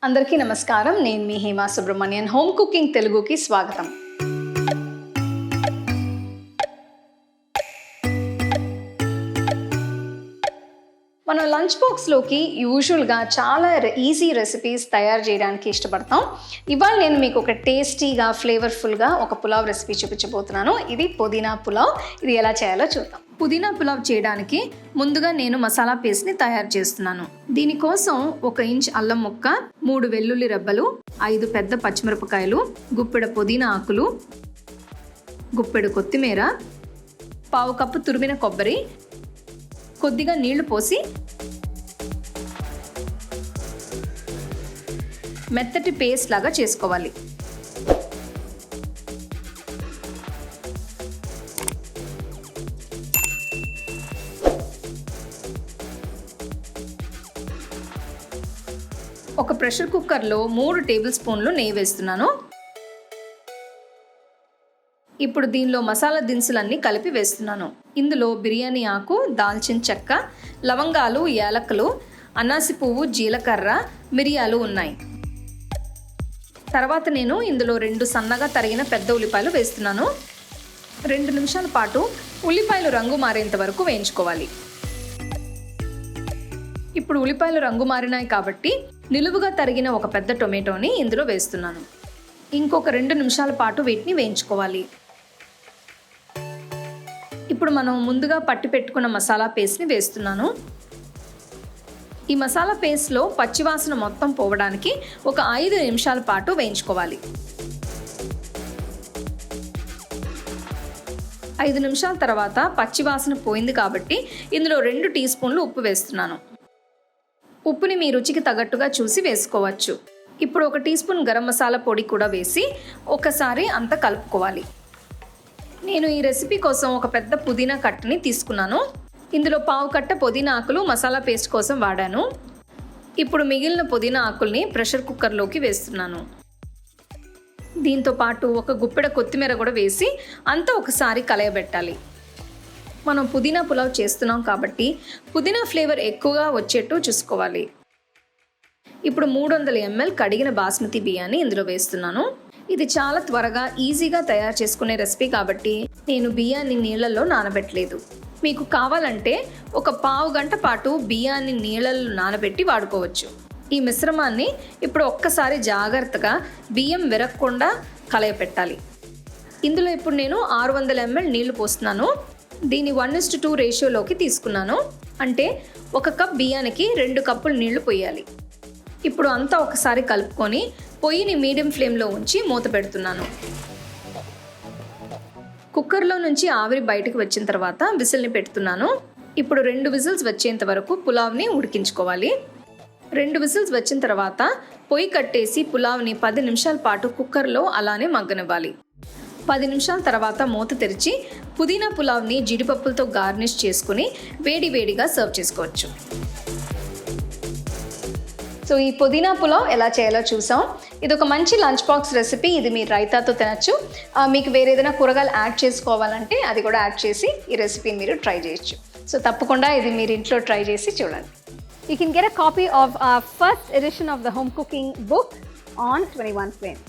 అందరికీ నమస్కారం. నేను మీ హేమా సుబ్రహ్మణ్యన్. హోమ్ కుకింగ్ తెలుగుకి స్వాగతం. మనం లంచ్ బాక్స్లోకి యూజువల్గా చాలా ఈజీ రెసిపీస్ తయారు చేయడానికి ఇష్టపడతాం. ఇవాళ నేను మీకు ఒక టేస్టీగా ఫ్లేవర్ఫుల్గా ఒక పులావ్ రెసిపీ చూపించబోతున్నాను. ఇది పుదీనా పులావ్. ఇది ఎలా చేయాలో చూద్దాం. పుదీనా పులావ్ చేయడానికి ముందుగా నేను మసాలా పేస్ట్ని తయారు చేస్తున్నాను. దీనికోసం 1 ఇంచ్ అల్లం ముక్క, 3 వెల్లుల్లి రెబ్బలు, 5 పెద్ద పచ్చిమిరపకాయలు, గుప్పెడు పుదీనా ఆకులు, గుప్పెడు కొత్తిమీర, 1/2 కప్పు తురిమిన కొబ్బరి, కొద్దిగా నీళ్లు పోసి మెత్తటి పేస్ట్ లాగా చేసుకోవాలి. ఒక ప్రెషర్ కుక్కర్లో 3 టేబుల్ స్పూన్లు నెయ్యి వేస్తున్నాను. ఇప్పుడు దీనిలో మసాలా దినుసులన్నీ కలిపి వేస్తున్నాను. ఇందులో బిర్యానీ ఆకు, దాల్చిన చెక్క, లవంగాలు, యాలకులు, అనాసి పువ్వు, జీలకర్ర, మిరియాలు ఉన్నాయి. తర్వాత నేను ఇందులో 2 సన్నగా తరిగిన పెద్ద ఉల్లిపాయలు వేస్తున్నాను. 2 నిమిషాల పాటు ఉల్లిపాయలు రంగు మారేంత వరకు వేయించుకోవాలి. ఇప్పుడు ఉల్లిపాయలు రంగు మారినాయి కాబట్టి నిలువుగా తరిగిన ఒక పెద్ద టొమాటోని ఇందులో వేస్తున్నాను. ఇంకొక 2 నిమిషాల పాటు వీటిని వేయించుకోవాలి. ఇప్పుడు మనం ముందుగా పట్టి పెట్టుకున్న మసాలా పేస్ట్ని వేస్తున్నాను. ఈ మసాలా పేస్ట్లో పచ్చివాసన మొత్తం పోవడానికి ఒక 5 నిమిషాల పాటు వేయించుకోవాలి. 5 నిమిషాల తర్వాత పచ్చివాసన పోయింది కాబట్టి ఇందులో 2 టీ స్పూన్లు ఉప్పు వేస్తున్నాను. ఉప్పుని మీ రుచికి తగ్గట్టుగా చూసి వేసుకోవచ్చు. ఇప్పుడు 1 టీ స్పూన్ గరం మసాలా పొడి కూడా వేసి ఒకసారి అంతా కలుపుకోవాలి. నేను ఈ రెసిపీ కోసం ఒక పెద్ద పుదీనా కట్టని తీసుకున్నాను. ఇందులో 1/2 కట్ట పుదీనా ఆకులు మసాలా పేస్ట్ కోసం వాడాను. ఇప్పుడు మిగిలిన పుదీనా ఆకుల్ని ప్రెషర్ కుక్కర్లోకి వేస్తున్నాను. దీంతో పాటు ఒక గుప్పెడ కొత్తిమీర కూడా వేసి అంతా ఒకసారి కలయబెట్టాలి. మనం పుదీనా పులావ్ చేస్తున్నాం కాబట్టి పుదీనా ఫ్లేవర్ ఎక్కువగా వచ్చేట్టు చూసుకోవాలి. ఇప్పుడు 300 ml కడిగిన బాస్మతి బియ్యాన్ని ఇందులో వేస్తున్నాను. ఇది చాలా త్వరగా ఈజీగా తయారు చేసుకునే రెసిపీ కాబట్టి నేను బియ్యాన్ని నీళ్ళల్లో నానబెట్టలేదు. మీకు కావాలంటే ఒక 1/2 గంట పాటు బియ్యాన్ని నీళ్ళల్లో నానబెట్టి వాడుకోవచ్చు. ఈ మిశ్రమాన్ని ఇప్పుడు ఒక్కసారి జాగ్రత్తగా బియ్యం విరగకుండా కలయపెట్టాలి. ఇందులో ఇప్పుడు నేను 600 ml నీళ్లు పోస్తున్నాను. దీన్ని 1:2 రేషియోలోకి తీసుకున్నాను. అంటే 1 కప్ బియ్యానికి 2 కప్పులు నీళ్లు పోయాలి. ఇప్పుడు అంతా ఒకసారి కలుపుకొని పొయ్యిని మీడియం ఫ్లేమ్లో ఉంచి మూత పెడుతున్నాను. కుక్కర్లో నుంచి ఆవిరి బయటకు వచ్చిన తర్వాత విజిల్ని పెడుతున్నాను. ఇప్పుడు 2 విజిల్స్ వచ్చేంత వరకు పులావ్ని ఉడికించుకోవాలి. 2 విజిల్స్ వచ్చిన తర్వాత పొయ్యి కట్టేసి పులావ్ని 10 నిమిషాల పాటు కుక్కర్లో అలానే మగ్గనివ్వాలి. 10 నిమిషాల తర్వాత మూత తెరిచి పుదీనా పులావ్ని జీడిపప్పులతో గార్నిష్ చేసుకుని వేడివేడిగా సర్వ్ చేసుకోవచ్చు. సో ఈ పుదీనా పులావ్ ఎలా చేయాలో చూసాం. ఇది ఒక మంచి లంచ్ బాక్స్ రెసిపీ. ఇది మీరు రైతాతో తినచ్చు. మీకు వేరే ఏదైనా కూరగాయలు యాడ్ చేసుకోవాలంటే అది కూడా యాడ్ చేసి ఈ రెసిపీని మీరు ట్రై చేయొచ్చు. సో తప్పకుండా ఇది మీరు ఇంట్లో ట్రై చేసి చూడండి. You can get a copy of our first edition of the home cooking book on 21 Flame.